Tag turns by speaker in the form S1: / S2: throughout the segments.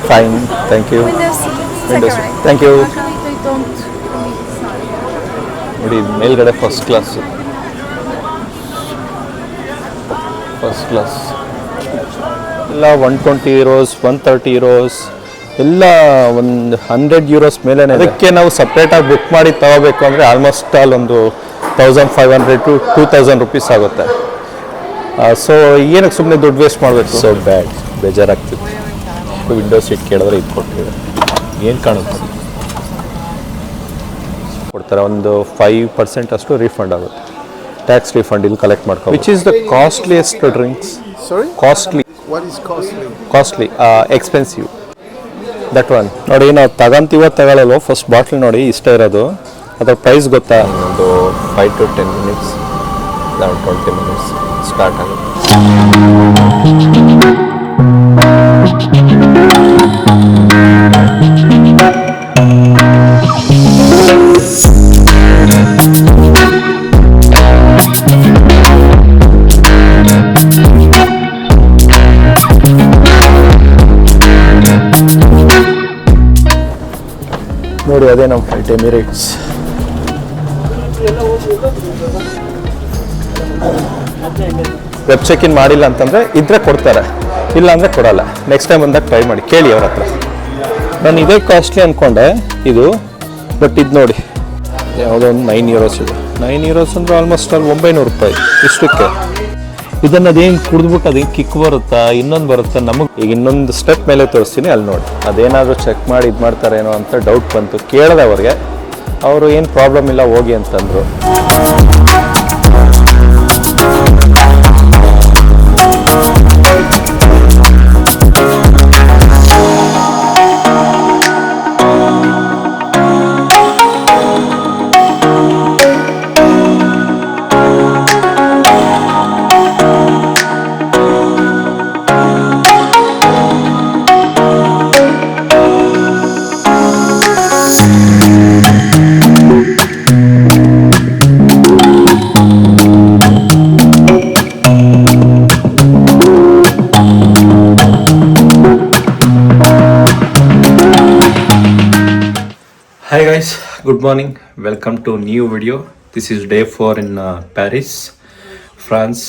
S1: Fine, thank you.
S2: Windows seat.
S1: Windows
S2: It's
S1: seat.
S2: okay,
S1: Thank you.
S2: Actually, they don't really
S1: ನೋಡಿ ಮೇಲ್ಗಡೆ first class ಎಲ್ಲ 120 euros 130 euros ಎಲ್ಲ ಒಂದು 100 euros ಮೇಲೆ. ಅದಕ್ಕೆ ನಾವು ಸಪ್ರೇಟಾಗಿ ಬುಕ್ ಮಾಡಿ ತಗೋಬೇಕು ಅಂದರೆ ಆಲ್ಮೋಸ್ಟ್ ಆಲ್ ಒಂದು 1500 to 2000 rupees ಆಗುತ್ತೆ. ಸೊ ಏನಕ್ಕೆ ಸುಮ್ಮನೆ ದುಡ್ಡು ವೇಸ್ಟ್ ಮಾಡಬೇಕು? ಸೊ ಬ್ಯಾಡ್, ಬೇಜಾರಾಗ್ತಿತ್ತು. ವಿಂಡೋ ಸೀಟ್ ಕೇಳಿದ್ರೆ ಇದು ಕೊಟ್ಟಿದೆ, ಏನು ಕಾಣುತ್ತೆ ಕೊಡ್ತಾರೆ. ಒಂದು 5% ಅಷ್ಟು ರೀಫಂಡ್ ಆಗುತ್ತೆ, ಟ್ಯಾಕ್ಸ್ ರೀಫಂಡ್ ಇಲ್ಲಿ ಕಲೆಕ್ಟ್ ಮಾಡ್ಕೊ. Which is the costliest drinks?
S3: Sorry?
S1: Costly.
S3: What is costly?
S1: Costly, expensive. That one ನೋಡಿ, ನಾವು ತಗೊಳಲ್ವ ಫಸ್ಟ್ ಬಾಟ್ಲ್ ನೋಡಿ ಇಷ್ಟ ಇರೋದು, ಅದರ ಪ್ರೈಸ್ ಗೊತ್ತಾ? ಒಂದು 5 to 10 minutes, 20 minutes ಸ್ಟಾರ್ಟ್ ಆಗುತ್ತೆ. ನೋಡಿ ಅದೇ ನಮ್ಮ flight Emirates. Web check in ಮಾಡಿಲ್ಲ ಅಂತಂದರೆ ಇದ್ರೆ ಕೊಡ್ತಾರೆ, ಇಲ್ಲ ಅಂದರೆ ಕೊಡಲ್ಲ. ನೆಕ್ಸ್ಟ್ ಟೈಮ್ ಬಂದಾಗ ಟ್ರೈ ಮಾಡಿ, ಕೇಳಿ ಅವ್ರ ಹತ್ರ. ನಾನು ಇದೇ ಕಾಸ್ಟ್ಲಿ ಅಂದ್ಕೊಂಡೆ ಇದು, ಬಟ್ ಇದು ನೋಡಿ ಯಾವುದೋ ಒಂದು 9 euros ಇದೆ. 9 euros ಅಂದರೆ ಆಲ್ಮೋಸ್ಟ್ ಅಲ್ಲಿ 900 ರೂಪಾಯಿ ಇಷ್ಟಕ್ಕೆ. ಇದನ್ನು ಅದೇನು ಕುಡಿದ್ಬಿಟ್ಟು ಅದೇನು ಕಿಕ್ ಬರುತ್ತಾ, ಇನ್ನೊಂದು ಬರುತ್ತಾ ನಮಗೆ. ಈಗ ಇನ್ನೊಂದು ಸ್ಟೆಪ್ ಮೇಲೆ ತೋರಿಸ್ತೀನಿ, ಅಲ್ಲಿ ನೋಡಿ. ಅದೇನಾದರೂ ಚೆಕ್ ಮಾಡಿ ಇದು ಮಾಡ್ತಾರೇನೋ ಅಂತ ಡೌಟ್ ಬಂತು, ಕೇಳಿದೆ ಅವ್ರಿಗೆ. ಅವರು ಏನು ಪ್ರಾಬ್ಲಮ್ ಇಲ್ಲ ಹೋಗಿ ಅಂತಂದರು. Hi guys, good morning. Welcome to new video. This is day 4 in Paris, France.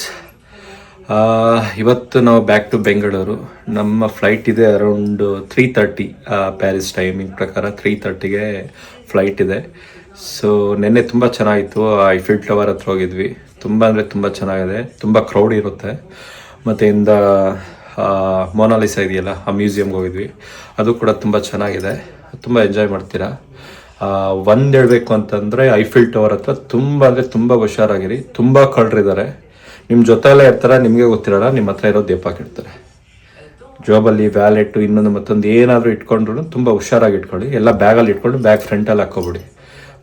S1: ಇವತ್ತು ನಾವು ಬ್ಯಾಕ್ ಟು ಬೆಂಗಳೂರು. ನಮ್ಮ ಫ್ಲೈಟ್ ಇದೆ ಅರೌಂಡ್ 3:30 ಪ್ಯಾರಿಸ್ ಟೈಮಿಂಗ್ ಪ್ರಕಾರ 3:30ಗೆ ಫ್ಲೈಟ್ ಇದೆ. ಸೊ ನೆನ್ನೆ ತುಂಬ ಚೆನ್ನಾಗಿತ್ತು. ಐಫಿಲ್ ಟವರ್ ಹತ್ರ ಹೋಗಿದ್ವಿ. ತುಂಬ ಅಂದರೆ ತುಂಬ ಚೆನ್ನಾಗಿದೆ, ತುಂಬ ಕ್ರೌಡ್ ಇರುತ್ತೆ. ಮತ್ತು ಇಂದ ಮೊನಾಲಿಸಾ ಇದೆಯಲ್ಲ, ಆ ಮ್ಯೂಸಿಯಮ್ಗೆ ಹೋಗಿದ್ವಿ, ಅದು ಕೂಡ ತುಂಬ ಚೆನ್ನಾಗಿದೆ, ತುಂಬ ಎಂಜಾಯ್ ಮಾಡ್ತೀರಾ. ಒಂದು ಹೇಳಬೇಕು ಅಂತಂದರೆ ಐಫಿಲ್ ಟವರ್ ಹತ್ರ ತುಂಬ ಅಂದರೆ ತುಂಬ ಹುಷಾರಾಗಿರಿ. ತುಂಬ ಕಳ್ಳರಿದ್ದಾರೆ, ನಿಮ್ಮ ಜೊತೆಯಲ್ಲೇ ಇರ್ತಾರೆ, ನಿಮಗೆ ಗೊತ್ತಿರಲ್ಲ, ನಿಮ್ಮ ಹತ್ರ ಇರೋ ದೀಪಾಕಿಡ್ತಾರೆ. ಜಾಬಲ್ಲಿ ವ್ಯಾಲೆಟು ಇನ್ನೊಂದು ಮತ್ತೊಂದು ಏನಾದರೂ ಇಟ್ಕೊಂಡ್ರು ತುಂಬ ಹುಷಾರಾಗಿ ಇಟ್ಕೊಳ್ಳಿ. ಎಲ್ಲ ಬ್ಯಾಗಲ್ಲಿ ಇಟ್ಕೊಂಡು ಬ್ಯಾಗ್ ಫ್ರಂಟಲ್ಲಿ ಹಾಕ್ಕೊಬಿಡಿ.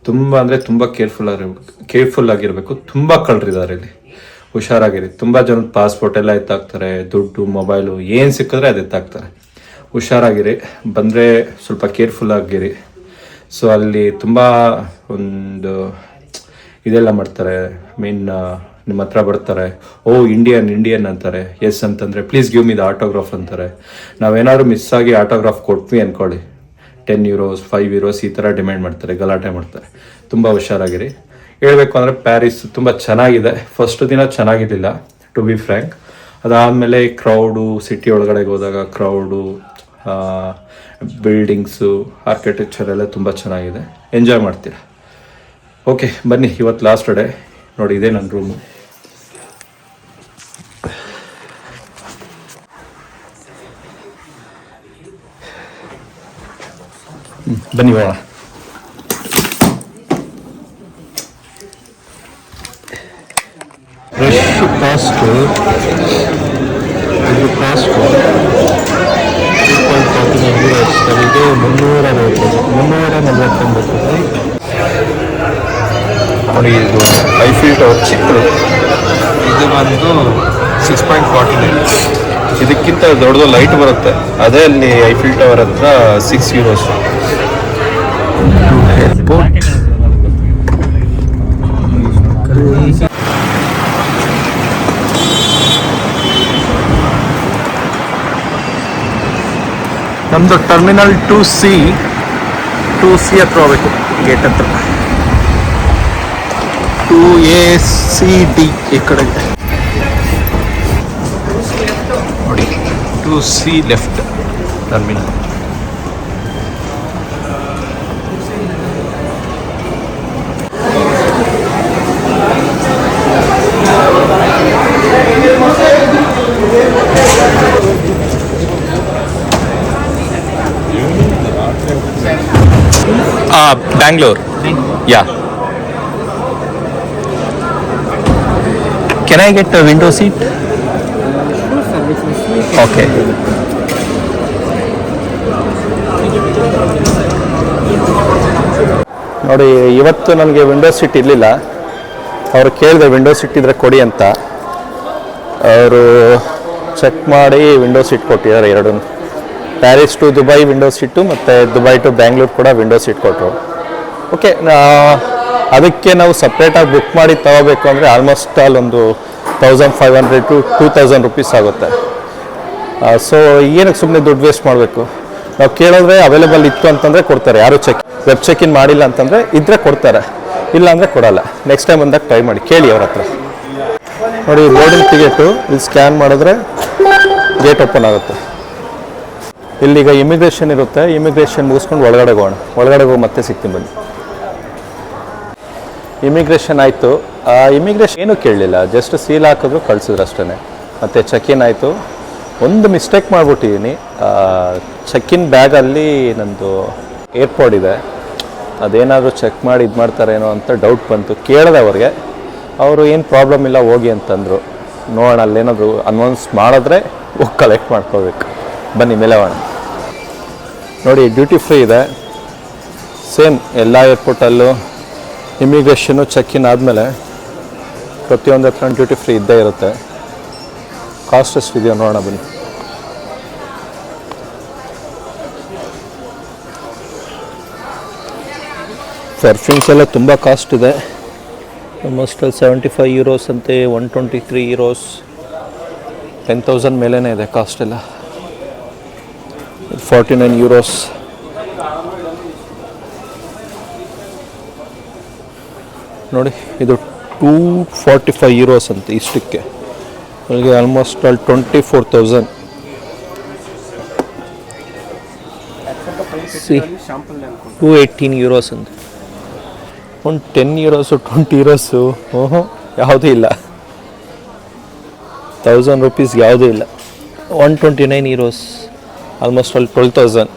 S1: ತುಂಬ ಅಂದರೆ ತುಂಬ ಕೇರ್ಫುಲ್ ಆಗಿರಬೇಕು. ತುಂಬ ಕಳ್ಳರಿದ್ದಾರೆ ಇಲ್ಲಿ, ಹುಷಾರಾಗಿರಿ. ತುಂಬ ಜನದ ಪಾಸ್ಪೋರ್ಟ್ ಎಲ್ಲ ಎತ್ತಾಕ್ತಾರೆ, ದುಡ್ಡು, ಮೊಬೈಲು ಏನು ಸಿಕ್ಕಿದ್ರೆ ಅದು ಎತ್ತಾಕ್ತಾರೆ. ಹುಷಾರಾಗಿರಿ, ಬಂದರೆ ಸ್ವಲ್ಪ ಕೇರ್ಫುಲ್ ಆಗಿರಿ. ಸೊ ಅಲ್ಲಿ ತುಂಬ ಒಂದು ಇದೆಲ್ಲ ಮಾಡ್ತಾರೆ. ಮೀನ್ ನಿಮ್ಮ ಹತ್ರ ಬರ್ತಾರೆ, ಓ ಇಂಡಿಯನ್ ಅಂತಾರೆ. ಎಸ್ ಅಂತಂದರೆ please give me the autograph ಅಂತಾರೆ. ನಾವೇನಾದ್ರು ಮಿಸ್ ಆಗಿ ಆಟೋಗ್ರಾಫ್ ಕೊಟ್ವಿ ಅಂದ್ಕೊಳ್ಳಿ, 10 euros 5 euros ಈ ಥರ ಡಿಮ್ಯಾಂಡ್ ಮಾಡ್ತಾರೆ, ಗಲಾಟೆ ಮಾಡ್ತಾರೆ. ತುಂಬ ಹುಷಾರಾಗಿರಿ. ಹೇಳಬೇಕು ಅಂದರೆ ಪ್ಯಾರಿಸ್ ತುಂಬ ಚೆನ್ನಾಗಿದೆ. ಫಸ್ಟ್ ದಿನ ಚೆನ್ನಾಗಿದ್ದಿಲ್ಲ, ಟು ಬಿ ಫ್ರ್ಯಾಂಕ್. ಅದಾದಮೇಲೆ ಕ್ರೌಡು, ಸಿಟಿ ಒಳಗಡೆಗೆ ಹೋದಾಗ ಕ್ರೌಡು, ಬಿಲ್ಡಿಂಗ್ಸು, ಆರ್ಕಿಟೆಕ್ಚರ್ ಎಲ್ಲ ತುಂಬ ಚೆನ್ನಾಗಿದೆ, ಎಂಜಾಯ್ ಮಾಡ್ತೀರಾ. ಓಕೆ ಬನ್ನಿ, ಇವತ್ತು ಲಾಸ್ಟ್ ಡೇ. ನೋಡಿ ಇದೇ ನನ್ನ ರೂಮು. ಬನ್ನಿ ಹೋಗೋಣ. ಫ್ರೆಶ್ ಕಾಸ್ಟು ಇದು ಕಾಸ್ಟು 3.49 euros. ಇದು 349 ನೋಡಿ. ಇದು ಐಫಿಲ್ ಟವರ್ ಚಿಕ್ಕದು, ಇದು ಬಂದು 6.49. ಇದಕ್ಕಿಂತ ದೊಡ್ಡದು ಲೈಟ್ ಬರುತ್ತೆ, ಅದೇ ಅಲ್ಲಿ ಐಫಿಲ್ ಟವರ್ ಹತ್ರ 6 euros. ನಮ್ಮದು ಟರ್ಮಿನಲ್ 2C ಹತ್ರ ಹೋಗ್ಬೇಕು ಗೇಟ್ ಹತ್ರ. 2ACD ಈ ಕಡೆ ನೋಡಿ. 2C left terminal. Bangalore. Yeah. Can I get a window seat? Okay. ನೋಡಿ, ಇವತ್ತು ನನಗೆ ವಿಂಡೋ ಸೀಟ್ ಇರಲಿಲ್ಲ. ಅವರು ಕೇಳಿದೆ ವಿಂಡೋ ಸೀಟ್ ಇದ್ದರೆ ಕೊಡಿ ಅಂತ. ಅವರು ಚೆಕ್ ಮಾಡಿ ವಿಂಡೋ ಸೀಟ್ ಕೊಟ್ಟಿದ್ದಾರೆ ಎರಡು. Paris to Dubai window seat ಮತ್ತು ದುಬೈ ಟು ಬ್ಯಾಂಗ್ಳೂರು ಕೂಡ ವಿಂಡೋ ಸೀಟ್ ಕೊಟ್ಟರು. ಓಕೆ, ಅದಕ್ಕೆ ನಾವು ಸಪ್ರೇಟಾಗಿ ಬುಕ್ ಮಾಡಿ ತಗೋಬೇಕು ಅಂದರೆ ಆಲ್ಮೋಸ್ಟ್ ಒಂದು 1500 to 2000 ರುಪೀಸ್ ಆಗುತ್ತೆ. ಸೊ ಏನಕ್ಕೆ ಸುಮ್ಮನೆ ದುಡ್ಡು ವೇಸ್ಟ್ ಮಾಡಬೇಕು? ನಾವು ಕೇಳಿದ್ರೆ ಅವೈಲೇಬಲ್ ಇತ್ತು ಅಂತಂದರೆ ಕೊಡ್ತಾರೆ. ಯಾರು ವೆಬ್ ಚೆಕ್ ಇನ್ ಮಾಡಿಲ್ಲ ಅಂತಂದರೆ ಇದ್ದರೆ ಕೊಡ್ತಾರೆ, ಇಲ್ಲ ಅಂದರೆ ಕೊಡಲ್ಲ. ನೆಕ್ಸ್ಟ್ ಟೈಮ್ ಬಂದಾಗ ಟ್ರೈ ಮಾಡಿ, ಕೇಳಿ ಅವ್ರ ಹತ್ರ. ನೋಡಿ, ಬೋರ್ಡಿಂಗ್ ಟಿಕೆಟು ಇಲ್ಲಿ ಸ್ಕ್ಯಾನ್ ಮಾಡಿದ್ರೆ ಗೇಟ್ ಓಪನ್ ಆಗುತ್ತೆ. ಇಲ್ಲಿಗ ಇಮಿಗ್ರೇಷನ್ ಇರುತ್ತೆ. ಇಮಿಗ್ರೇಷನ್ ಮುಗಿಸ್ಕೊಂಡು ಒಳಗಡೆ ಹೋಗಿ ಮತ್ತೆ ಸಿಗ್ತೀನಿ ಬನ್ನಿ. ಇಮಿಗ್ರೇಷನ್ ಆಯಿತು. ಇಮಿಗ್ರೇಷನ್ ಏನೂ ಕೇಳಲಿಲ್ಲ, ಜಸ್ಟ್ ಸೀಲ್ ಹಾಕಿದ್ರು ಕಳಿಸಿದ್ರು ಅಷ್ಟೇ. ಮತ್ತು ಚೆಕ್ ಇನ್ ಆಯಿತು. ಒಂದು ಮಿಸ್ಟೇಕ್ ಮಾಡಿಬಿಟ್ಟಿದ್ದೀನಿ. ಚೆಕ್ ಇನ್ ಬ್ಯಾಗಲ್ಲಿ ನಂದು ಏರ್ಪೋರ್ಟ್ ಇದೆ, ಅದೇನಾದರೂ ಚೆಕ್ ಮಾಡಿ ಇದು ಮಾಡ್ತಾರೇನೋ ಅಂತ ಡೌಟ್ ಬಂತು. ಕೇಳಿದೆ ಅವ್ರಿಗೆ, ಅವರು ಏನು ಪ್ರಾಬ್ಲಮ್ ಇಲ್ಲ ಹೋಗಿ ಅಂತಂದರು. ನೋಡೋಣ, ಅಲ್ಲೇನಾದರೂ ಅನೌನ್ಸ್ ಮಾಡಿದ್ರೆ ಹೋಗಿ ಕಲೆಕ್ಟ್ ಮಾಡ್ಕೋಬೇಕು. ಬನ್ನಿ ಮೇಲೆ ಹೋಗೋಣ. ನೋಡಿ, ಡ್ಯೂಟಿ ಫ್ರೀ ಇದೆ ಸೇಮ್ ಎಲ್ಲ ಏರ್ಪೋರ್ಟಲ್ಲೂ. ಇಮಿಗ್ರೇಷನ್ನು ಚೆಕ್ ಇನ್ ಆದಮೇಲೆ ಪ್ರತಿಯೊಂದು ಹತ್ರ ಡ್ಯೂಟಿ ಫ್ರೀ ಇದ್ದೇ ಇರುತ್ತೆ. ಕಾಸ್ಟ್ ಎಷ್ಟಿದೆಯೋ ನೋಡೋಣ ಬನ್ನಿ. ಪರ್ಫ್ಯೂಮ್ಸ್ ಎಲ್ಲ ತುಂಬ ಕಾಸ್ಟ್ ಇದೆ. ಆಲ್ಮೋಸ್ಟ್ 75 ಯೂರೋಸ್ ಅಂತೆ, 123 ಯೂರೋಸ್, 10,000 ಮೇಲೇ ಇದೆ ಕಾಸ್ಟ್ ಎಲ್ಲ. 49 ಯೂರೋಸ್. ನೋಡಿ, ಇದು 245 ಯೂರೋಸ್ ಅಂತೆ ಇಷ್ಟಕ್ಕೆ. ಅಲ್ಲಿಗೆ ಆಲ್ಮೋಸ್ಟ್ ಅಲ್ಲಿ 24,000. ಸಿ 218 ಯೂರೋಸ್ ಅಂತ. ಒಂದು 10 ಯೂರೋಸು 20 ಯೂರೋಸು ಯಾವುದೂ ಇಲ್ಲ. 1000 ರುಪೀಸ್ಗೆ ಯಾವುದೂ ಇಲ್ಲ. 129 ಯೂರೋಸ್, ಆಲ್ಮೋಸ್ಟ್ ಅಲ್ಲಿ 12,000.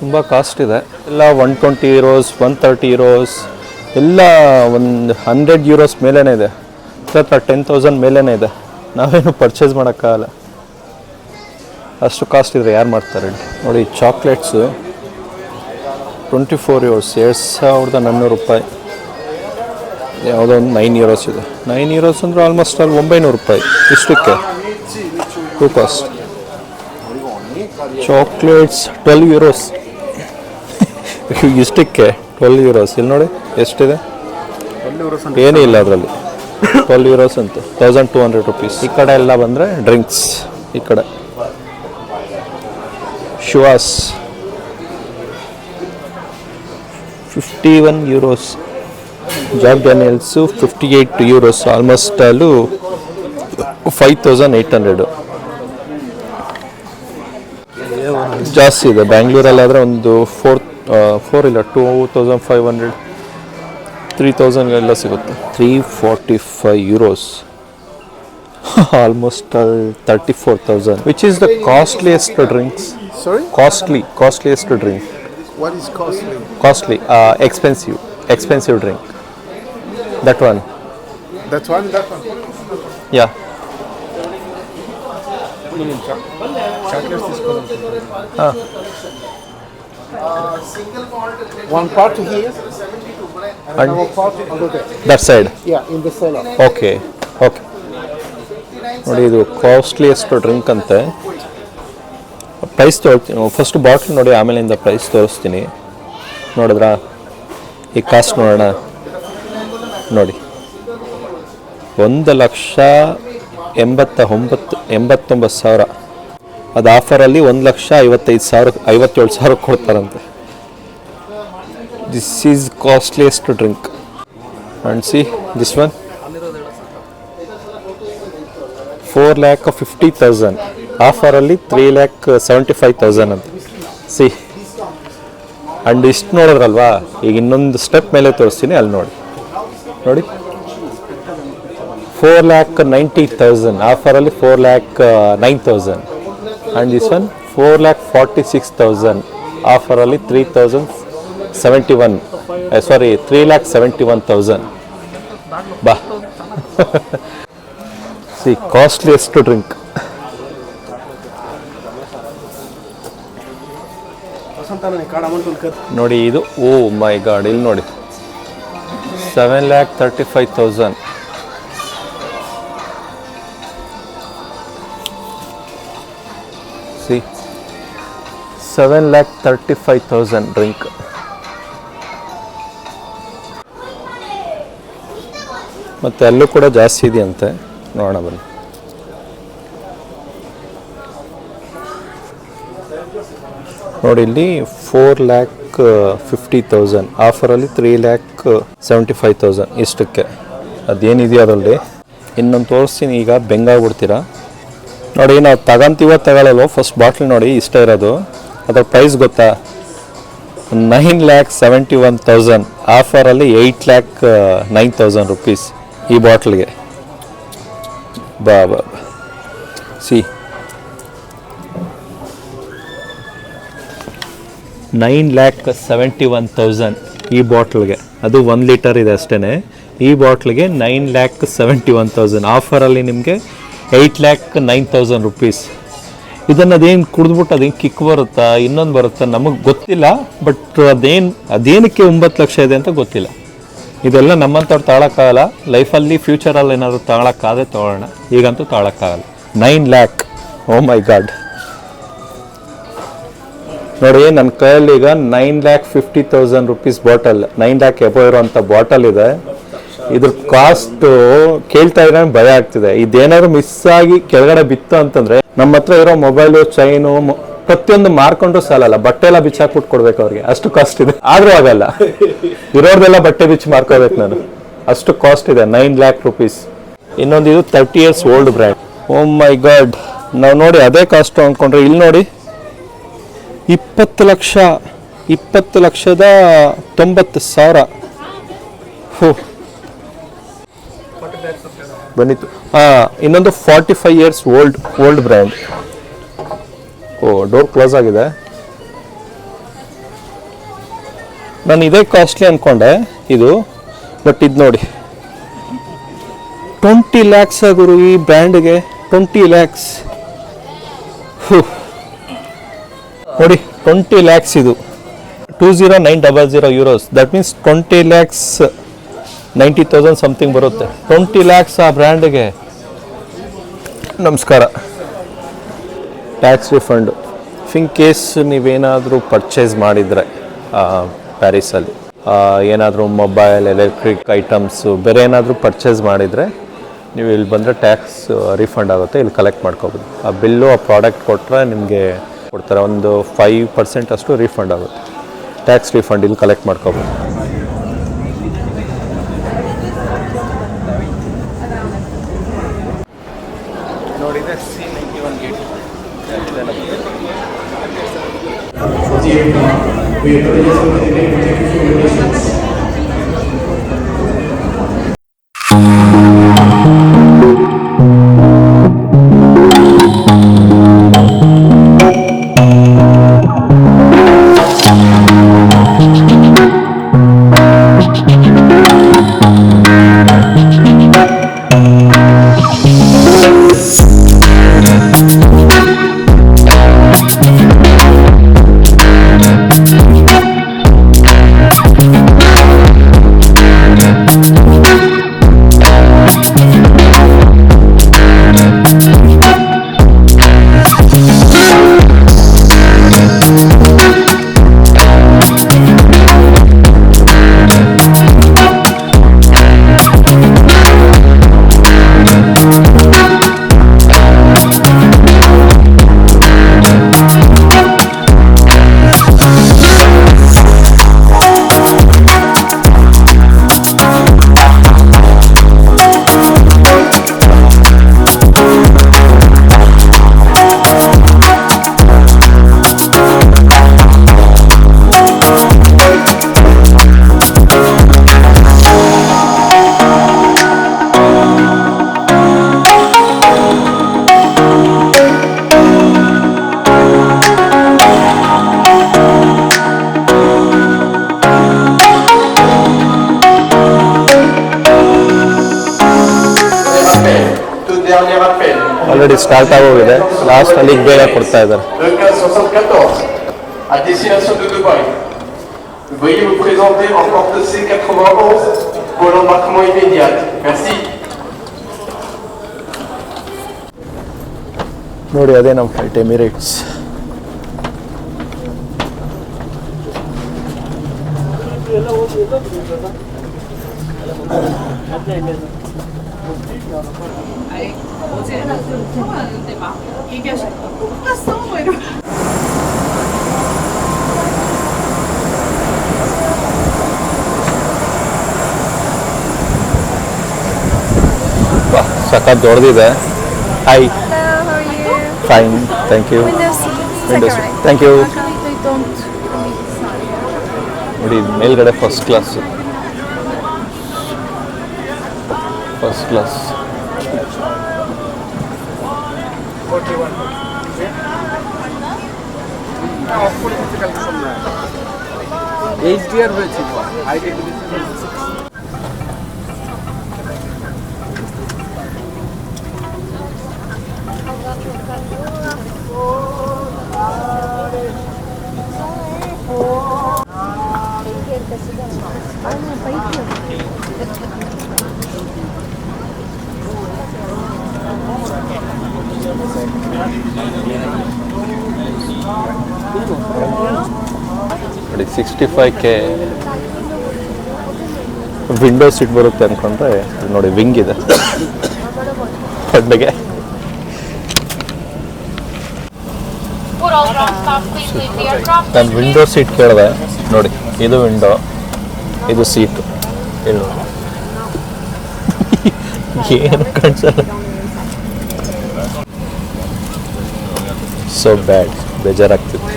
S1: ತುಂಬ ಕಾಸ್ಟ್ ಇದೆ ಎಲ್ಲ. 120 ಯೂರೋಸ್, 130 ಯೂರೋಸ್ ಎಲ್ಲ ಒಂದು 100 ಯೂರೋಸ್ ಮೇಲೇ ಇದೆ. ಹತ್ರ 10,000 ಮೇಲೇ ಇದೆ. ನಾವೇನು ಪರ್ಚೇಸ್ ಮಾಡೋಕ್ಕಾಗಲ್ಲ, ಅಷ್ಟು ಕಾಸ್ಟ್ ಇದ್ರೆ ಯಾರು ಮಾಡ್ತಾರೆ? ನೋಡಿ, ಚಾಕ್ಲೇಟ್ಸು 24 ಯೂರೋಸ್, 2,400 ರೂಪಾಯಿ. ಯಾವುದೋ ಒಂದು 9 ಯೂರೋಸ್ ಇದೆ. 9 ಯೂರೋಸ್ ಅಂದರೆ ಆಲ್ಮೋಸ್ಟ್ ಅಲ್ಲಿ 900 ರೂಪಾಯಿ ಇಷ್ಟಕ್ಕೆ. Two cost. ಚಾಕ್ಲೇಟ್ಸ್ 12 ಯೂರೋಸ್ ಇಷ್ಟಕ್ಕೆ. 12 ಯೂರೋಸ್. ಇಲ್ಲಿ ನೋಡಿ ಎಷ್ಟಿದೆ, ಏನೂ ಇಲ್ಲ ಅದರಲ್ಲಿ. 12 ಯೂರೋಸ್ ಅಂತ, 1200 ರುಪೀಸ್. ಈ ಕಡೆ ಎಲ್ಲ ಬಂದರೆ ಡ್ರಿಂಕ್ಸ್. ಈ ಕಡೆ Shivas 51 euros. Jack ಡ್ಯಾನಿಯಲ್ಸು 58 euros, almost ಅಲ್ಲೂ 5800. ಜಾಸ್ತಿ ಇದೆ. ಬ್ಯಾಂಗ್ಳೂರಲ್ಲಾದರೆ ಒಂದು 4 ಇಲ್ಲ 2500, 3000 ಎಲ್ಲ ಸಿಗುತ್ತೆ. 345 euros, almost 34,000. Which is the costliest drinks?
S3: Sorry?
S1: Costliest drink.
S3: What is costly?
S1: Costly, expensive drink. That one.
S3: That one?
S1: Yeah.
S3: Chocolates is one part here and
S1: And
S3: one part over there.
S1: that side.
S3: Yeah, in the cellar.
S1: Okay. ನೋಡಿ, ಇದು costliest drink ಅಂತೆ. Price ತೋರಿಸ್ತೀನಿ. First bottle ನೋಡಿ, ಆಮೇಲಿಂದ price ತೋರಿಸ್ತೀನಿ. ನೋಡಿದ್ರಾ? ಈ cost ನೋಡೋಣ. ನೋಡಿ, 1,89,000. ಅದು ಆಫರಲ್ಲಿ 1,55,000 ಕೊಡ್ತಾರಂತೆ. This is costliest drink. And see this one 4,50,000 ಆಫರಲ್ಲಿ 3,75,000 ಅಂತ. ಸಿ ಆ್ಯಂಡ್ ಇಷ್ಟು ನೋಡಿದ್ರಲ್ವಾ, ಈಗ ಇನ್ನೊಂದು ಸ್ಟೆಪ್ ಮೇಲೆ ತೋರಿಸ್ತೀನಿ, ಅಲ್ಲಿ ನೋಡಿ 4,90,000 ಆಫರಲ್ಲಿ 4,09,000 ಆ್ಯಂಡ್ ದಿಸ್ ಒನ್ 4,46,000 ಆಫರಲ್ಲಿ 3,71,000 ಬಾ. C costliest drink. ನೋಡಿ ಇದು, ಓ ಮೈ ಗಾಡ್, ಇಲ್ಲಿ ನೋಡಿ 7,35,000. C 7,35,000 drink. ಮತ್ತು ಅಲ್ಲೂ ಕೂಡ ಜಾಸ್ತಿ ಇದೆಯಂತೆ, ನೋಡೋಣ ಬನ್ನಿ. ನೋಡಿ ಇಲ್ಲಿ 4,50,000 ಆಫರಲ್ಲಿ 3,75,000 ಇಷ್ಟಕ್ಕೆ. ಅದೇನಿದೆಯೋ ಅದರಲ್ಲಿ ಇನ್ನೊಂದು ತೋರಿಸ್ತೀನಿ, ಈಗ ಬೆಂಗಾಗ್ಬಿಡ್ತೀರಾ. ನೋಡಿ ನಾವು ತಗೊಳ್ಳಲ್ವ, ಫಸ್ಟ್ ಬಾಟ್ಲ್ ನೋಡಿ ಇಷ್ಟ ಇರೋದು, ಅದರ ಪ್ರೈಸ್ ಗೊತ್ತಾ? 9,71,000 ಆಫರಲ್ಲಿ 8,09,000 rupees ಈ ಬಾಟ್ಲಿಗೆ. ಬಾ ಸಿ 9,71,000 ಈ ಬಾಟ್ಲಿಗೆ. ಅದು 1 ಲೀಟರ್ ಇದೆ ಅಷ್ಟೇ. ಈ ಬಾಟ್ಲಿಗೆ 9,71,000 ಆಫರಲ್ಲಿ ನಿಮಗೆ 8,09,000 rupees. ಇದನ್ನು ಅದೇನು ಕುಡಿದ್ಬಿಟ್ಟು ಅದೇನು ಕಿಕ್ ಬರುತ್ತಾ, ಇನ್ನೊಂದು ಬರುತ್ತಾ ನಮಗೆ ಗೊತ್ತಿಲ್ಲ. ಬಟ್ ಅದೇನಕ್ಕೆ 9 ಲಕ್ಷ ಇದೆ ಅಂತ ಗೊತ್ತಿಲ್ಲ. ಇದೆಲ್ಲ ನಮ್ಮಂಥವ್ರು ತಾಳಕ್ಕಾಗಲ್ಲ. ಲೈಫಲ್ಲಿ ಫ್ಯೂಚರಲ್ಲಿ ಏನಾದರೂ ತಾಳಕ್ಕಾದರೆ ತೊಗೊಳ್ಳೋಣ, ಈಗಂತೂ ತಾಳಕ್ಕಾಗಲ್ಲ. 9 lakh, ಓ ಮೈ ಗಾಡ್. ನೋಡಿ ನನ್ನ ಕೈಯಲ್ಲಿ ಈಗ 9,50,000 rupees ಬಾಟಲ್, 9 lakh ಎಬೋ ಇರೋಂಥ ಬಾಟಲ್ ಇದೆ. ಇದ್ರ ಕಾಸ್ಟ್ ಕೇಳ್ತಾ ಇದ್ರೆ ಭಯ ಆಗ್ತಿದೆ. ಇದೇನಾದ್ರು ಮಿಸ್ ಆಗಿ ಕೆಳಗಡೆ ಬಿತ್ತು ಅಂತಂದ್ರೆ ನಮ್ಮ ಹತ್ರ ಇರೋ ಮೊಬೈಲು, ಚೈನು ಪ್ರತಿಯೊಂದು ಮಾರ್ಕೊಂಡ್ರು ಸಾಲಲ್ಲ. ಬಟ್ಟೆ ಎಲ್ಲ ಬಿಚ್ಚಾಕ್ಬಿಟ್ಟು ಕೊಡ್ಬೇಕು ಅವ್ರಿಗೆ, ಅಷ್ಟು ಕಾಸ್ಟ್ ಇದೆ. ಆದ್ರೂ ಆಗಲ್ಲ, ಇರೋರ್ದೆಲ್ಲ ಬಟ್ಟೆ ಬಿಚ್ಚಿ ಮಾರ್ಕೋಬೇಕು ನಾನು, ಅಷ್ಟು ಕಾಸ್ಟ್ ಇದೆ. 9 lakh rupees. ಇನ್ನೊಂದು ಇದು 30 years ಓಲ್ಡ್ ಬ್ರ್ಯಾಂಡ್. ಓ ಮೈ ಗಾಡ್, ನಾವು ನೋಡಿ ಅದೇ ಕಾಸ್ಟ್ ಅಂದ್ಕೊಂಡ್ರೆ ಇಲ್ಲಿ ನೋಡಿ 20,90,000 ಬಂದಿತ್ತು. ಇನ್ನೊಂದು 45 years ಓಲ್ಡ್ ಬ್ರ್ಯಾಂಡ್. ಓ ಡೋರ್ ಕ್ಲೋಸ್ ಆಗಿದೆ. ನಾನು ಇದೇ ಕಾಸ್ಟ್ಲಿ ಅಂದ್ಕೊಂಡೆ ಇದು, ಬಟ್ ಇದು ನೋಡಿ 20 lakhs ಆಗುರು ಈ ಬ್ರ್ಯಾಂಡ್ಗೆ. 20 lakhs ನೋಡಿ, 20 lakhs ಇದು 20900 euros. ದಟ್ ಮೀನ್ಸ್ 20,90,000 ಸಮಥಿಂಗ್ ಬರುತ್ತೆ. 20 lakhs ಆ ಬ್ರ್ಯಾಂಡ್ಗೆ. ನಮಸ್ಕಾರ. ಟ್ಯಾಕ್ಸ್ ರಿಫಂಡು ಇನ್ ಕೇಸ್ ನೀವೇನಾದರೂ ಪರ್ಚೇಸ್ ಮಾಡಿದರೆ ಪ್ಯಾರಿಸಲ್ಲಿ ಏನಾದರೂ ಮೊಬೈಲ್, ಎಲೆಕ್ಟ್ರಿಕ್ ಐಟಮ್ಸು ಬೇರೆ ಏನಾದರೂ ಪರ್ಚೇಸ್ ಮಾಡಿದರೆ ನೀವು ಇಲ್ಲಿ ಬಂದರೆ ಟ್ಯಾಕ್ಸ್ ರಿಫಂಡ್ ಆಗುತ್ತೆ. ಇಲ್ಲಿ ಕಲೆಕ್ಟ್ ಮಾಡ್ಕೋಬೋದು. ಆ ಬಿಲ್ಲು, ಆ ಪ್ರಾಡಕ್ಟ್ ಕೊಟ್ಟರೆ ನಿಮಗೆ ಕೊಡ್ತಾರೆ. ಒಂದು 5% ಅಷ್ಟು ರೀಫಂಡ್ ಆಗುತ್ತೆ. ಟ್ಯಾಕ್ಸ್ ರಿಫಂಡ್ ಇಲ್ಲಿ ಕಲೆಕ್ಟ್ ಮಾಡ್ಕೋಬೋದು. ನೋಡಿದೆ C91 ಗೇಟ್. ಆಲ್ರೆಡಿ ಸ್ಟಾರ್ಟ್ ಆಗೋಗಿದೆ. ಲಾಸ್ಟ್ ಅಲ್ಲಿ ಬೇಗ ಕೊಡ್ತಾ ಇದ್ದಾರೆ.
S4: Le 1574, à destination de Dubaï. Veuillez vous présenter en porte C91 pour l'embarquement immédiat. Merci.
S1: ನೋಡಿ ಅದೇ ನಮ್ಮ ಫ್ಲೈಟ್ ಎಮಿರೇಟ್ಸ್. ಸಖತ್ ದೊಡ್ಡದಿದೆ. Hi,
S2: Hello, how are you?
S1: Fine, thank you.
S2: Window seat.
S1: Window
S2: Second
S1: seat.
S2: right.
S1: Thank you.
S2: Actually, they don't.
S1: ನೋಡಿ ಮೇಲ್ಗಡೆ first class. First class.
S3: HDR হয়েছে high definition
S1: ನೋಡಿ 65K window seat ಬರುತ್ತೆ ಅಂದ್ಕೊಂಡ್ರೆ ನೋಡಿ wing ಇದೆ ಪಡ್ಡೆಗೆ. ನಾನು ವಿಂಡೋ ಸೀಟ್ ಕೇಳಿದೆ, ನೋಡಿ ಇದು ವಿಂಡೋ, ಇದು ಸೀಟು. ಏನು ಏನು ಕಾಣಿಸಲ್ಲ. ಸೊ ಬ್ಯಾಡ್, ಬೇಜಾರಾಗ್ತಿತ್ತು.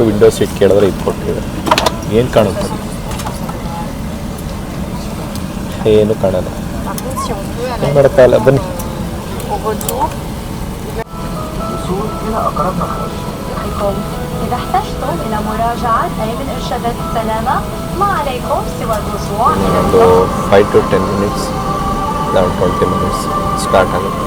S1: ವಿಂಡೋ ಸೀಟ್ ಕೇಳಿದ್ರೆ ಇದು ಕೊಟ್ಟಿದೆ. ಏನು ಕಾಣುತ್ತೆ? ಏನು ಕಾಣಲ್ಲ. ಏನು ಮಾಡೋಕ್ಕಾಗಲ್ಲ. ಬನ್ನಿ.
S5: إذا احتجتم إلى مراجعة أي من إرشادات السلامة ما عليكم سوى الرجوع إلى
S1: ಒಂದು 5 to 10 minutes, 20 minutes ಸ್ಟಾರ್ಟ್ ಆಗುತ್ತೆ.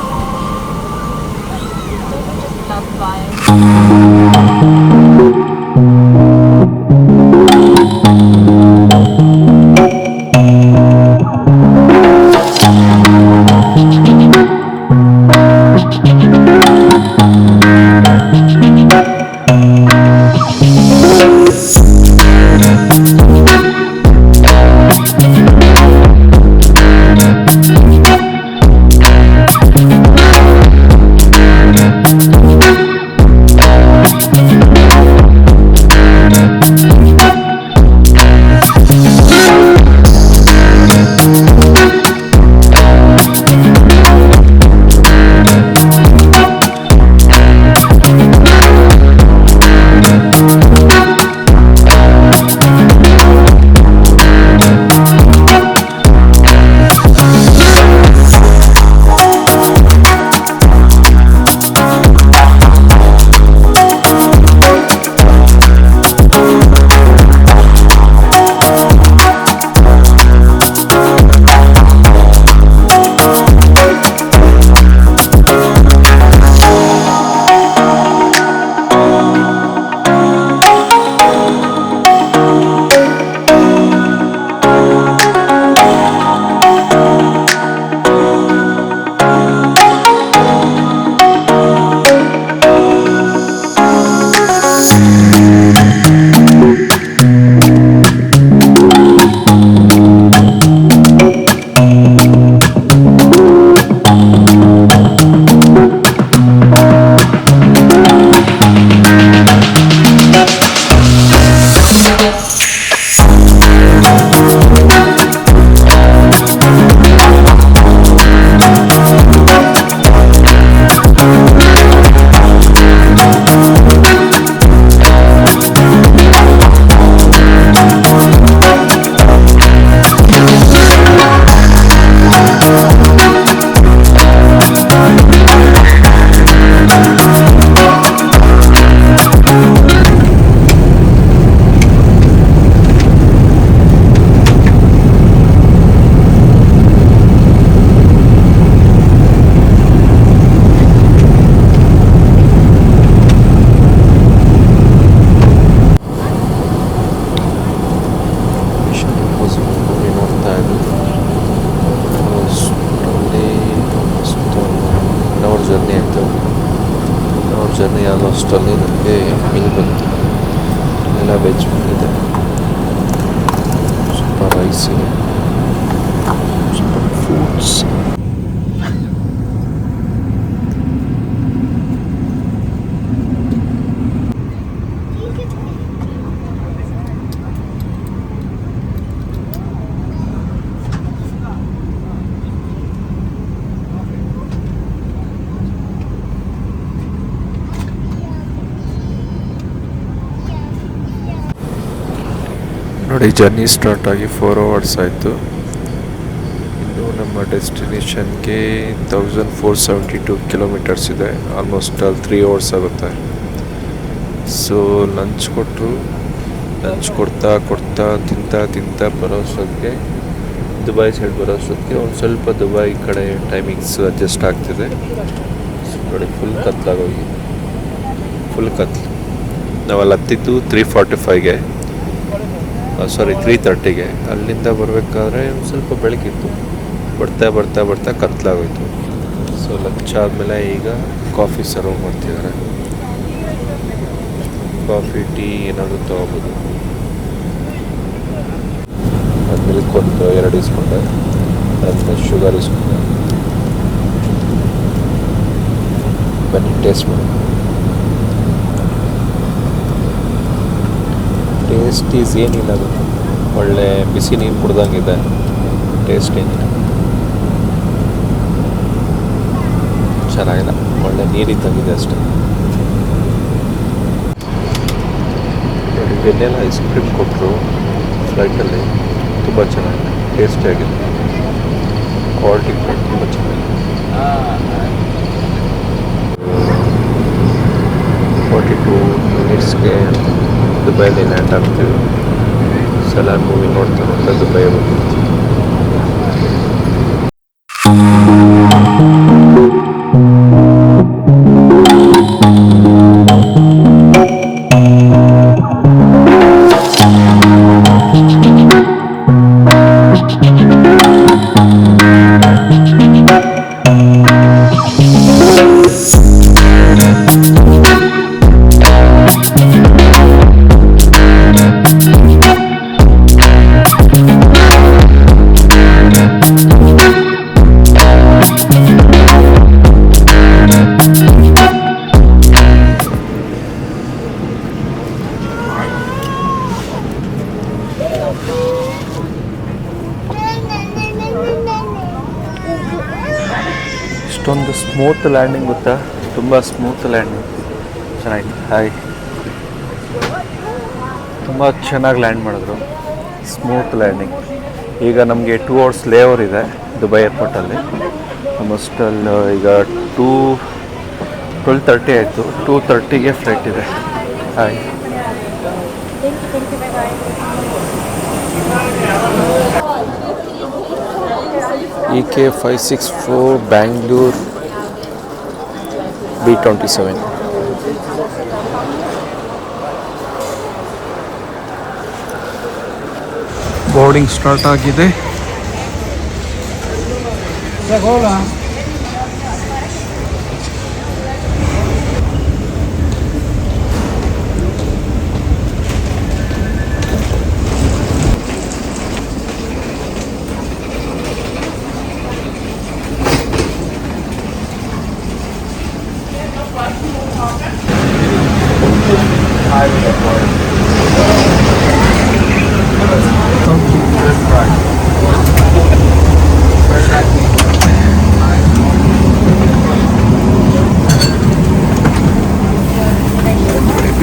S1: ಎಲ್ಲ ವೆಜ್ ಇದೆ, ಸ್ವಲ್ಪ ರೈಸ್ ಇದೆ, ಸ್ವಲ್ಪ ಫ್ರೂಟ್ಸ್. ನೋಡಿ, ಜರ್ನಿ ಸ್ಟಾರ್ಟ್ ಆಗಿ 4 hours ಆಯಿತು. ಇನ್ನು ನಮ್ಮ ಡೆಸ್ಟಿನೇಷನ್ಗೆ 1472 ಕಿಲೋಮೀಟರ್ಸ್ ಇದೆ. ಆಲ್ಮೋಸ್ಟ್ ಅಲ್ಲಿ 3 hours ಆಗುತ್ತೆ. ಸೊ ಲಂಚ್ ಕೊಟ್ಟರು. ಲಂಚ್ ಕೊಡ್ತಾ ತಿಂತಾ ಬರೋಷ್ಟೊತ್ತಿಗೆ, ದುಬೈ ಸೈಡ್ ಬರೋಷ್ಟೊತ್ತಿಗೆ ಒಂದು ಸ್ವಲ್ಪ ದುಬೈ ಕಡೆ ಟೈಮಿಂಗ್ಸ್ ಅಡ್ಜಸ್ಟ್ ಆಗ್ತಿದೆ. ನೋಡಿ, ಫುಲ್ ಕತ್ಲಾಗೋಗಿ, ಫುಲ್ ಕತ್ಲು. ನಾವಲ್ಲಿ ಹತ್ತಿದ್ದು 3:45ಗೆ, 3:30ಗೆ. ಅಲ್ಲಿಂದ ಬರಬೇಕಾದ್ರೆ ಒಂದು ಸ್ವಲ್ಪ ಬೆಳಕಿತ್ತು. ಬರ್ತಾ ಕತ್ಲಾಗೋಯ್ತು. ಸೊ ಲಂಚ್ ಆದಮೇಲೆ ಈಗ ಕಾಫಿ ಸರ್ವ್ ಮಾಡ್ತಿದ್ದಾರೆ. ಕಾಫಿ, ಟೀ ಏನಾದರೂ ತೊಗೋಬೋದು. ಅದು ಮಿಲ್ಕ್ ಒಂದು 2 ಇಸ್ಕೊಂಡೆ, ಆಮೇಲೆ ಶುಗರ್ ಇಸ್ಕೊಂಡೆ. ಬನ್ನಿ ಟೇಸ್ಟ್ ಮಾಡಿ. ಟೇಸ್ಟ್ ಈಸ್ ಏನಿಲ್ಲ, ಅದು ಒಳ್ಳೆ ಬಿಸಿ ನೀರು ಕುಡ್ದಂಗಿದೆ. ಟೇಸ್ಟ್ ಏನಿಲ್ಲ, ಚೆನ್ನಾಗಿಲ್ಲ, ಒಳ್ಳೆ ನೀರಿದ್ದಂಗಿದೆ ಅಷ್ಟೇ. ನೋಡಿ, ಬೆನ್ನೆಲ್ಲ ಐಸ್ ಕ್ರೀಮ್ ಕೊಟ್ಟರು ಫ್ಲೈಟಲ್ಲಿ. ತುಂಬ ಚೆನ್ನಾಗಿದೆ, ಟೇಸ್ಟಿಯಾಗಿದೆ, ಕ್ವಾಲಿಟಿ ಕೂಡ ತುಂಬ ಚೆನ್ನಾಗಿದೆ. 42 ಮಿನಿಟ್ಸ್ಗೆ ದುಬೈಲಿ ಲ್ಯಾಂಡ್ ಆಗ್ತೀವಿ. ಸಲಾರ್ ಮೂವಿ ನೋಡ್ತಾ ದುಬೈ ಬಂದಿರ್ತೀವಿ. ಇಷ್ಟೊಂದು ಸ್ಮೂತ್ ಲ್ಯಾಂಡಿಂಗ್ ಗೊತ್ತಾ, ತುಂಬ ಸ್ಮೂತ್ ಲ್ಯಾಂಡಿಂಗ್, ಚೆನ್ನಾಗಿತ್ತು. ಹಾಯ್, ತುಂಬ ಚೆನ್ನಾಗಿ ಲ್ಯಾಂಡ್ ಮಾಡಿದ್ರು, ಸ್ಮೂತ್ ಲ್ಯಾಂಡಿಂಗ್. ಈಗ ನಮಗೆ 2 hours ಲೇಓವರ್ ಇದೆ ದುಬೈ ಏರ್ಪೋರ್ಟಲ್ಲಿ. ಆಲ್ಮೋಸ್ಟ್ ಅಲ್ಲಿ ಈಗ 12:30 ಆಯಿತು. 2:30ಗೆ ಫ್ಲೈಟ್ ಇದೆ. Hi, EK564 Bangalore B27. Boarding start ಆಗಿದೆ.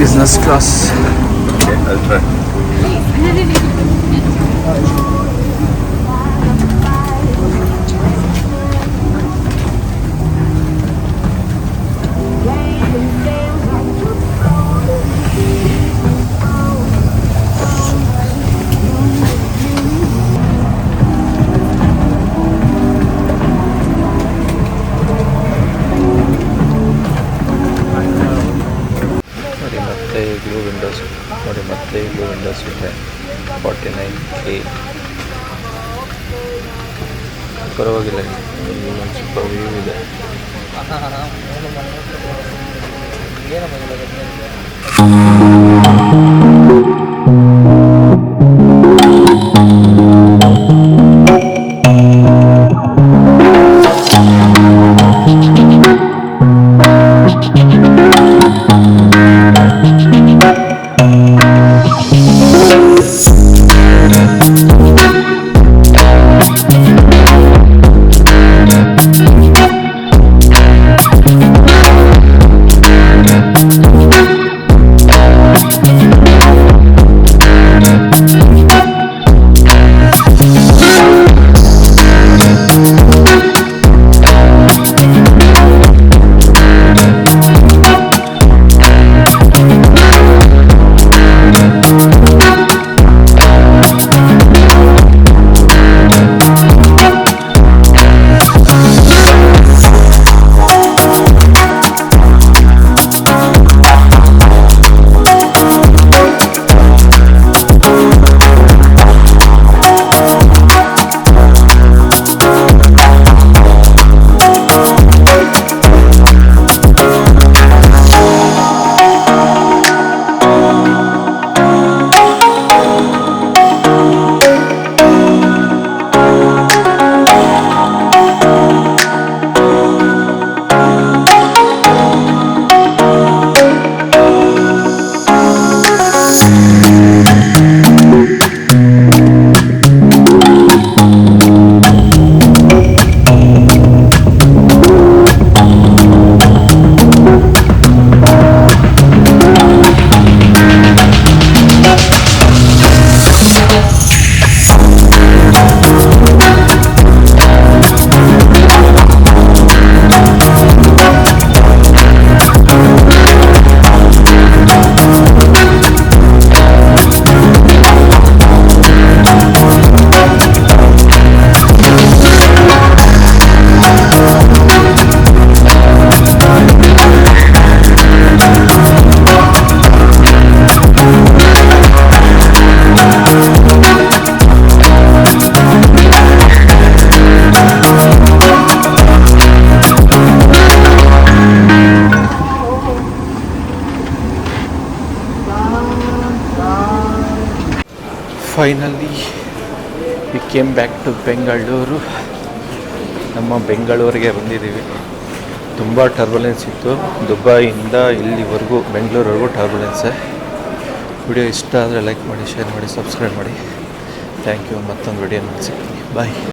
S1: Business class. Okay, I'll try. ಮತ್ತೆ ಇದು ವಿಂಡೋಸ್ ಇದೆ. 49K ಪರವಾಗಿಲ್ಲ, ಒಂದು ಸ್ವಲ್ಪ ವ್ಯೂ ಇದೆ. Finally we came back to Bengaluru. ನಮ್ಮ ಬೆಂಗಳೂರಿಗೆ ಬಂದಿದ್ದೀವಿ. ತುಂಬ ಟರ್ಬುಲೆನ್ಸ್ ಇತ್ತು. ದುಬೈಯಿಂದ ಇಲ್ಲಿವರೆಗೂ ಬೆಂಗಳೂರವರೆಗೂ ಟರ್ಬುಲೆನ್ಸೇ. ವಿಡಿಯೋ ಇಷ್ಟ ಆದರೆ ಲೈಕ್ ಮಾಡಿ, ಶೇರ್ ಮಾಡಿ, ಸಬ್ಸ್ಕ್ರೈಬ್ ಮಾಡಿ. Thank you. ಮತ್ತೊಂದು ವಿಡಿಯೋ ಸಿಗ್ತೀನಿ. ಬಾಯ್.